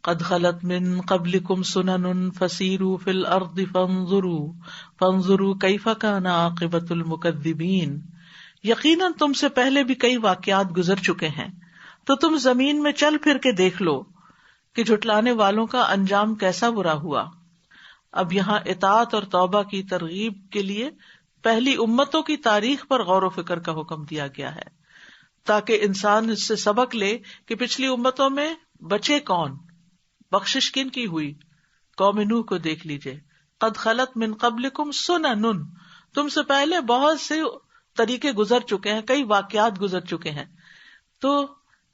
قد خلت من قبلکم سنن فسیروا فی الارض فانظروا کیف کان عاقبۃ المکذبین. یقیناً تم سے پہلے بھی کئی واقعات گزر چکے ہیں، تو تم زمین میں چل پھر کے دیکھ لو کہ جھٹلانے والوں کا انجام کیسا برا ہوا. اب یہاں اطاعت اور توبہ کی ترغیب کے لیے پہلی امتوں کی تاریخ پر غور و فکر کا حکم دیا گیا ہے، تاکہ انسان اس سے سبق لے کہ پچھلی امتوں میں بچے کون، بخشش کن کی ہوئی. قوم نوح کو دیکھ لیجئے، قد خلت من قبلکم سنن، تم سے پہلے بہت سے طریقے گزر چکے ہیں، کئی واقعات گزر چکے ہیں. تو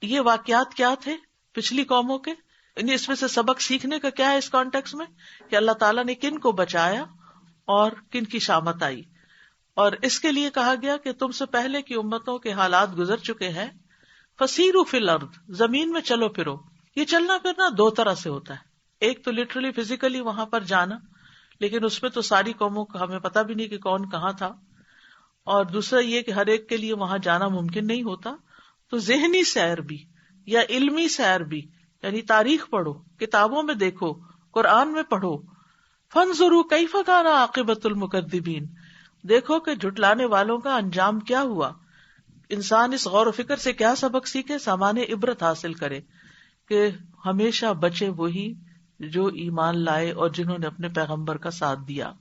یہ واقعات کیا تھے پچھلی قوموں کے؟ یعنی اس میں سے سبق سیکھنے کا کیا ہے اس کانٹیکس میں، کہ اللہ تعالیٰ نے کن کو بچایا اور کن کی شامت آئی. اور اس کے لیے کہا گیا کہ تم سے پہلے کی امتوں کے حالات گزر چکے ہیں. فسیروا فی الارض، زمین میں چلو پھرو. یہ چلنا پھرنا دو طرح سے ہوتا ہے، ایک تو لٹرلی فزیکلی وہاں پر جانا، لیکن اس میں تو ساری قوموں کا ہمیں پتہ بھی نہیں کہ کون کہاں تھا، اور دوسرا یہ کہ ہر ایک کے لیے وہاں جانا ممکن نہیں ہوتا. تو ذہنی سیر بھی یا علمی سیر بھی، یعنی تاریخ پڑھو، کتابوں میں دیکھو، قرآن میں پڑھو. فانظروا کیف کان عاقبۃ المکذبین، دیکھو کہ جھٹلانے والوں کا انجام کیا ہوا. انسان اس غور و فکر سے کیا سبق سیکھے، سامان عبرت حاصل کرے کہ ہمیشہ بچے وہی جو ایمان لائے اور جنہوں نے اپنے پیغمبر کا ساتھ دیا،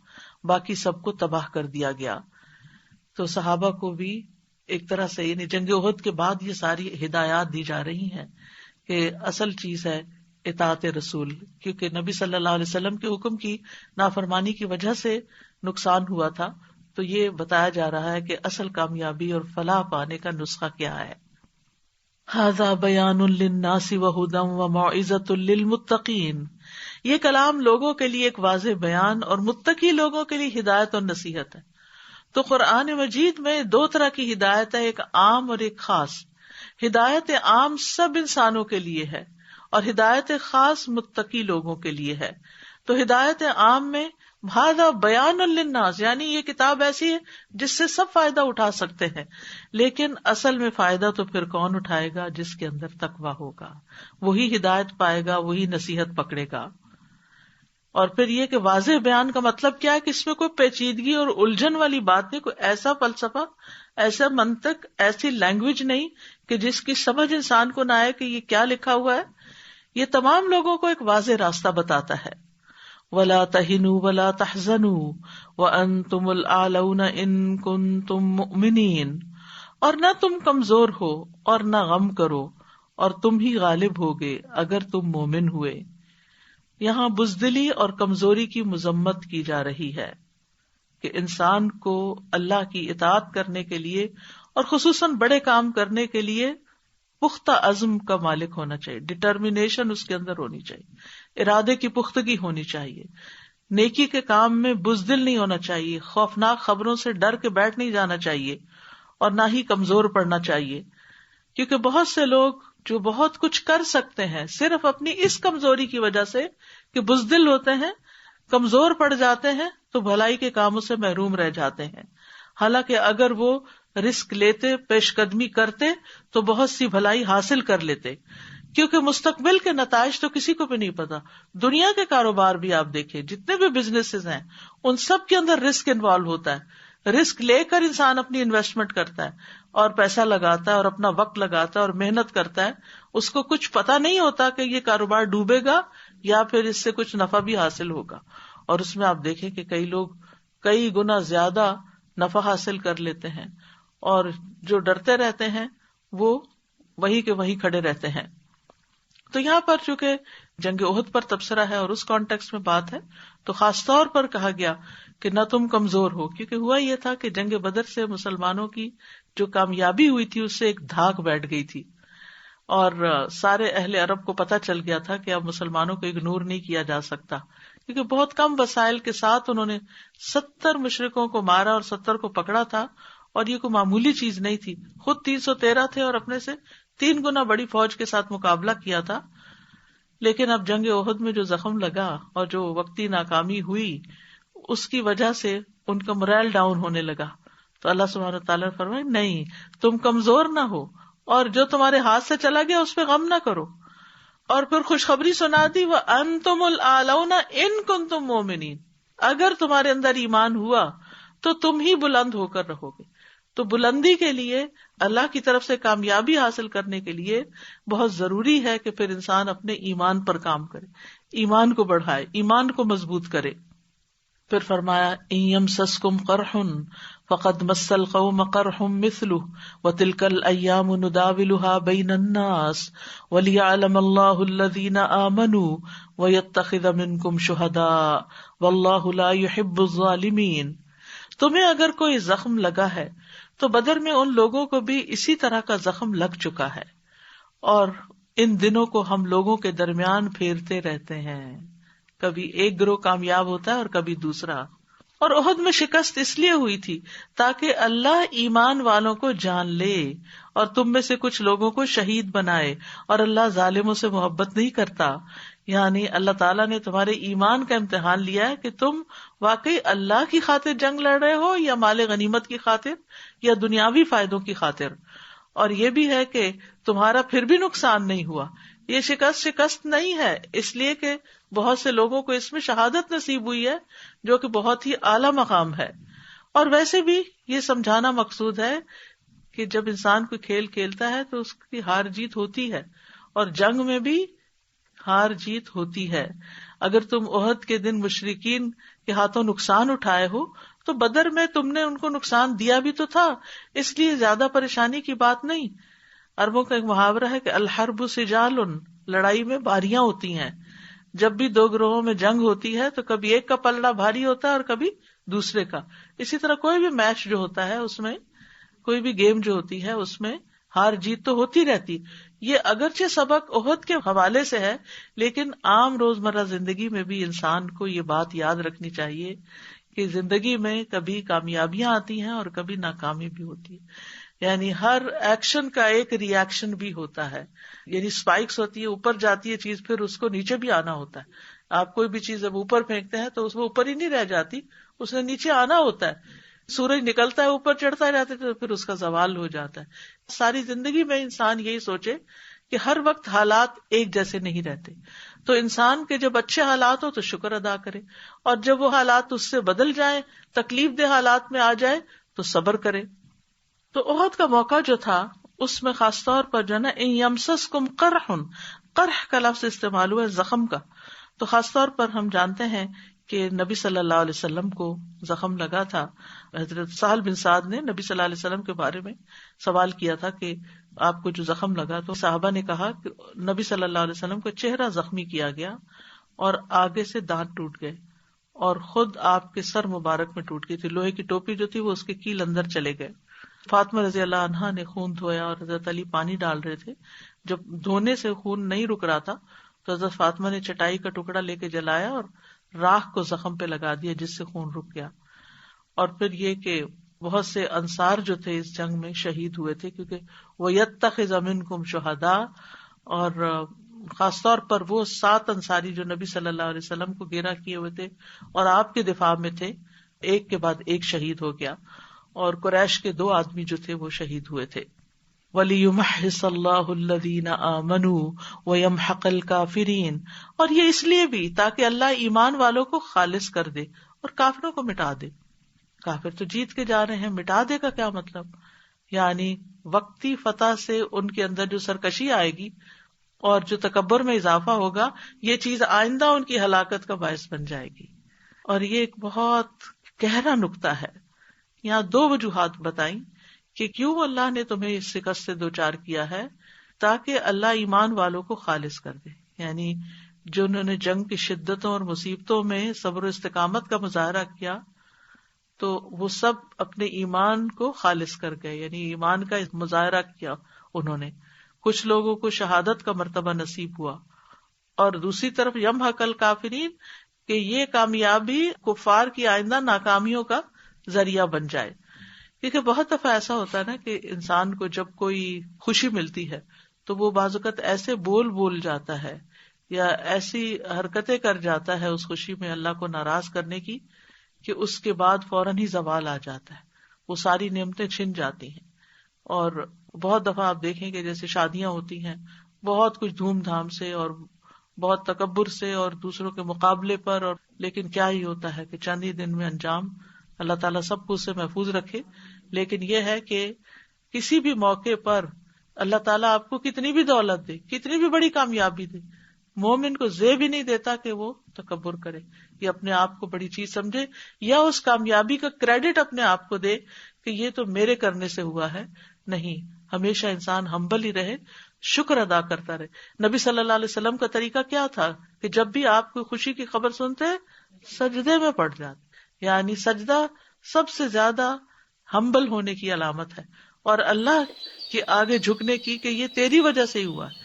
باقی سب کو تباہ کر دیا گیا. تو صحابہ کو بھی ایک طرح سے یعنی جنگ احد کے بعد یہ ساری ہدایات دی جا رہی ہیں کہ اصل چیز ہے اطاعت رسول، کیونکہ نبی صلی اللہ علیہ وسلم کے حکم کی نافرمانی کی وجہ سے نقصان ہوا تھا. تو یہ بتایا جا رہا ہے کہ اصل کامیابی اور فلاح پانے کا نسخہ کیا ہے. ھذا بیان للناس وہدی وموعظۃ للمتقین، یہ کلام لوگوں کے لیے ایک واضح بیان اور متقی لوگوں کے لیے ہدایت اور نصیحت ہے. تو قرآن مجید میں دو طرح کی ہدایت ہے، ایک عام اور ایک خاص. ہدایت عام سب انسانوں کے لیے ہے اور ہدایت خاص متقی لوگوں کے لیے ہے. تو ہدایت عام میں ھذا بیان للناس، یعنی یہ کتاب ایسی ہے جس سے سب فائدہ اٹھا سکتے ہیں، لیکن اصل میں فائدہ تو پھر کون اٹھائے گا؟ جس کے اندر تقویٰ ہوگا، وہی ہدایت پائے گا، وہی نصیحت پکڑے گا. اور پھر یہ کہ واضح بیان کا مطلب کیا ہے کہ اس میں کوئی پیچیدگی اور الجھن والی بات نہیں، کوئی ایسا فلسفہ، ایسا منطق، ایسی لینگویج نہیں کہ جس کی سمجھ انسان کو نہ آئے کہ یہ کیا لکھا ہوا ہے. یہ تمام لوگوں کو ایک واضح راستہ بتاتا ہے. وَلَا تَهِنُوا وَلَا تَحْزَنُوا وَأَنْتُمُ الْأَعْلَوْنَ إِن كُنتُم مُؤْمِنِينَ، اور نہ تم کمزور ہو اور نہ غم کرو، اور تم ہی غالب ہوگے اگر تم مومن ہوئے. یہاں بزدلی اور کمزوری کی مذمت کی جا رہی ہے کہ انسان کو اللہ کی اطاعت کرنے کے لیے اور خصوصاً بڑے کام کرنے کے لیے پختہ عزم کا مالک ہونا چاہیے، ڈٹرمینیشن اس کے اندر ہونی چاہیے، ارادے کی پختگی ہونی چاہیے. نیکی کے کام میں بزدل نہیں ہونا چاہیے، خوفناک خبروں سے ڈر کے بیٹھ نہیں جانا چاہیے، اور نہ ہی کمزور پڑنا چاہیے. کیونکہ بہت سے لوگ جو بہت کچھ کر سکتے ہیں صرف اپنی اس کمزوری کی وجہ سے کہ بزدل ہوتے ہیں، کمزور پڑ جاتے ہیں، تو بھلائی کے کاموں سے محروم رہ جاتے ہیں. حالانکہ اگر وہ رسک لیتے، پیش قدمی کرتے تو بہت سی بھلائی حاصل کر لیتے. کیونکہ مستقبل کے نتائج تو کسی کو بھی نہیں پتا. دنیا کے کاروبار بھی آپ دیکھیں، جتنے بھی بزنسز ہیں ان سب کے اندر رسک انوالو ہوتا ہے. رسک لے کر انسان اپنی انویسٹمنٹ کرتا ہے اور پیسہ لگاتا ہے اور اپنا وقت لگاتا ہے اور محنت کرتا ہے. اس کو کچھ پتا نہیں ہوتا کہ یہ کاروبار ڈوبے گا یا پھر اس سے کچھ نفع بھی حاصل ہوگا. اور اس میں آپ دیکھیں کہ کئی لوگ کئی گنا زیادہ نفع حاصل کر لیتے ہیں، اور جو ڈرتے رہتے ہیں وہ وہی کے وہی کھڑے رہتے ہیں. تو یہاں پر چونکہ جنگ احد پر تبصرہ ہے اور اس کانٹیکس میں بات ہے، تو خاص طور پر کہا گیا کہ نہ تم کمزور ہو. کیونکہ ہوا یہ تھا کہ جنگ بدر سے مسلمانوں کی جو کامیابی ہوئی تھی اس سے ایک دھاک بیٹھ گئی تھی، اور سارے اہل عرب کو پتہ چل گیا تھا کہ اب مسلمانوں کو اگنور نہیں کیا جا سکتا. کیونکہ بہت کم وسائل کے ساتھ انہوں نے 70 مشرکوں کو مارا اور 70 کو پکڑا تھا، اور یہ کوئی معمولی چیز نہیں تھی. خود 313 تھے اور اپنے سے 3 گنا بڑی فوج کے ساتھ مقابلہ کیا تھا. لیکن اب جنگ احد میں جو زخم لگا اور جو وقتی ناکامی ہوئی اس کی وجہ سے ان کا morale ڈاؤن ہونے لگا. تو اللہ سبحانہ وتعالیٰ نے فرمایا نہیں، تم کمزور نہ ہو، اور جو تمہارے ہاتھ سے چلا گیا اس پہ غم نہ کرو. اور پھر خوشخبری سنا دی وَأَنْتُمُ الْأَعْلَوْنَ إِن كُنتُم مُؤْمِنِينَ، اگر تمہارے اندر ایمان ہوا تو تم ہی بلند ہو کر رہو گے. تو بلندی کے لیے، اللہ کی طرف سے کامیابی حاصل کرنے کے لیے بہت ضروری ہے کہ پھر انسان اپنے ایمان پر کام کرے، ایمان کو بڑھائے، ایمان کو مضبوط کرے. پھر فرمایا ان یمسسکم قرح فقد مس القوم قرح مثلہ وتلک الایام نداولها بین الناس وليعلم اللہ الذین آمنوا ویتخذ منکم شہداء واللہ لا يحب الظالمین. تمہیں اگر کوئی زخم لگا ہے تو بدر میں ان لوگوں کو بھی اسی طرح کا زخم لگ چکا ہے، اور ان دنوں کو ہم لوگوں کے درمیان پھیرتے رہتے ہیں، کبھی ایک گروہ کامیاب ہوتا ہے اور کبھی دوسرا. اور احد میں شکست اس لیے ہوئی تھی تاکہ اللہ ایمان والوں کو جان لے اور تم میں سے کچھ لوگوں کو شہید بنائے، اور اللہ ظالموں سے محبت نہیں کرتا. یعنی اللہ تعالیٰ نے تمہارے ایمان کا امتحان لیا ہے کہ تم واقعی اللہ کی خاطر جنگ لڑ رہے ہو یا مال غنیمت کی خاطر یا دنیاوی فائدوں کی خاطر. اور یہ بھی ہے کہ تمہارا پھر بھی نقصان نہیں ہوا. یہ شکست نہیں ہے، اس لیے کہ بہت سے لوگوں کو اس میں شہادت نصیب ہوئی ہے، جو کہ بہت ہی اعلیٰ مقام ہے. اور ویسے بھی یہ سمجھانا مقصود ہے کہ جب انسان کوئی کھیل کھیلتا ہے تو اس کی ہار جیت ہوتی ہے، اور جنگ میں بھی ہار جیت ہوتی ہے. اگر تم احد کے دن مشرکین کے ہاتھوں نقصان اٹھائے ہو تو بدر میں تم نے ان کو نقصان دیا بھی تو تھا، اس لیے زیادہ پریشانی کی بات نہیں. عربوں کا ایک محاورہ ہے کہ الحرب سجال، لڑائی میں باریاں ہوتی ہیں. جب بھی دو گروہوں میں جنگ ہوتی ہے تو کبھی ایک کا پلڑا بھاری ہوتا ہے اور کبھی دوسرے کا. اسی طرح کوئی بھی میچ جو ہوتا ہے اس میں، کوئی بھی گیم جو ہوتی ہے اس میں ہار جیت تو ہوتی رہتی. یہ اگرچہ سبق احد کے حوالے سے ہے، لیکن عام روزمرہ زندگی میں بھی انسان کو یہ بات یاد رکھنی چاہیے کہ زندگی میں کبھی کامیابیاں آتی ہیں اور کبھی ناکامی بھی ہوتی ہے. یعنی ہر ایکشن کا ایک ری ایکشن بھی ہوتا ہے. یعنی اسپائکس ہوتی ہے، اوپر جاتی ہے چیز، پھر اس کو نیچے بھی آنا ہوتا ہے. آپ کوئی بھی چیز جب اوپر پھینکتے ہیں تو اس میں اوپر ہی نہیں رہ جاتی، اس نے نیچے آنا ہوتا ہے. سورج نکلتا ہے اوپر چڑھتا رہتا ہے تو پھر اس کا زوال ہو جاتا ہے. ساری زندگی میں انسان یہی سوچے کہ ہر وقت حالات ایک جیسے نہیں رہتے. تو انسان کے جب اچھے حالات ہو تو شکر ادا کرے، اور جب وہ حالات اس سے بدل جائیں، تکلیف دہ حالات میں آ جائے تو صبر کرے. تو احد کا موقع جو تھا اس میں خاص طور پر جو ہے نا ان یمسسکم قرح، قرح کا لفظ استعمال ہوا ہے زخم کا. تو خاص طور پر ہم جانتے ہیں کہ نبی صلی اللہ علیہ وسلم کو زخم لگا تھا. حضرت سہل بن سعد نے نبی صلی اللہ علیہ وسلم کے بارے میں سوال کیا تھا کہ آپ کو جو زخم لگا، تو صحابہ نے کہا کہ نبی صلی اللہ علیہ وسلم کا چہرہ زخمی کیا گیا اور آگے سے دانت ٹوٹ گئے، اور خود آپ کے سر مبارک میں ٹوٹ گئی تھی. لوہے کی ٹوپی جو تھی وہ اس کے کیل اندر چلے گئے. فاطمہ رضی اللہ عنہا نے خون دھویا اور حضرت علی پانی ڈال رہے تھے. جب دھونے سے خون نہیں رک رہا تھا تو حضرت فاطمہ نے چٹائی کا ٹکڑا لے کے جلایا اور راکھ کو زخم پہ لگا دیا، جس سے خون رک گیا. اور پھر یہ کہ بہت سے انصار جو تھے اس جنگ میں شہید ہوئے تھے، کیونکہ وہ یتخذ منکم شہداء، اور خاص طور پر وہ 7 انصاری جو نبی صلی اللہ علیہ وسلم کو گھیرا کیے ہوئے تھے اور آپ کے دفاع میں تھے، ایک کے بعد ایک شہید ہو گیا. اور قریش کے 2 آدمی جو تھے وہ شہید ہوئے تھے. وَلِيُمَحِّصَ اللَّهُ الَّذِينَ آمَنُوا وَيَمْحَقَ الْكَافِرِينَ، اور یہ اس لیے بھی تاکہ اللہ ایمان والوں کو خالص کر دے اور کافروں کو مٹا دے. کافر تو جیت کے جا رہے ہیں، مٹا دے کا کیا مطلب؟ یعنی وقتی فتح سے ان کے اندر جو سرکشی آئے گی اور جو تکبر میں اضافہ ہوگا، یہ چیز آئندہ ان کی ہلاکت کا باعث بن جائے گی. اور یہ ایک بہت گہرا نقطہ ہے. یہاں 2 وجوہات بتائیں کہ کیوں اللہ نے تمہیں اس شکست سے دوچار کیا ہے، تاکہ اللہ ایمان والوں کو خالص کر دے. یعنی جو انہوں نے جنگ کی شدتوں اور مصیبتوں میں صبر و استقامت کا مظاہرہ کیا تو وہ سب اپنے ایمان کو خالص کر گئے، یعنی ایمان کا مظاہرہ کیا انہوں نے. کچھ لوگوں کو شہادت کا مرتبہ نصیب ہوا، اور دوسری طرف یمحق الکافرین، کہ یہ کامیابی کفار کی آئندہ ناکامیوں کا ذریعہ بن جائے. کیونکہ بہت دفعہ ایسا ہوتا ہے نا کہ انسان کو جب کوئی خوشی ملتی ہے تو وہ بعض اوقات ایسے بول جاتا ہے یا ایسی حرکتیں کر جاتا ہے اس خوشی میں اللہ کو ناراض کرنے کی کہ اس کے بعد فوراً ہی زوال آ جاتا ہے، وہ ساری نعمتیں چھن جاتی ہیں. اور بہت دفعہ آپ دیکھیں کہ جیسے شادیاں ہوتی ہیں، بہت کچھ دھوم دھام سے اور بہت تکبر سے اور دوسروں کے مقابلے پر، اور لیکن کیا ہی ہوتا ہے کہ چند ہی دن میں انجام. اللہ تعالیٰ سب کو اس سے محفوظ رکھے. لیکن یہ ہے کہ کسی بھی موقع پر اللہ تعالیٰ آپ کو کتنی بھی دولت دے، کتنی بھی بڑی کامیابی دے، مومن کو زیب بھی نہیں دیتا کہ وہ تکبر کرے یا اپنے آپ کو بڑی چیز سمجھے یا اس کامیابی کا کریڈٹ اپنے آپ کو دے کہ یہ تو میرے کرنے سے ہوا ہے. نہیں، ہمیشہ انسان ہمبل ہی رہے، شکر ادا کرتا رہے. نبی صلی اللہ علیہ وسلم کا طریقہ کیا تھا کہ جب بھی آپ کوئی خوشی کی خبر سنتے سجدے میں پڑ جاتے، یعنی سجدہ سب سے زیادہ ہمبل ہونے کی علامت ہے اور اللہ کے آگے جھکنے کی کہ یہ تیری وجہ سے ہی ہوا ہے.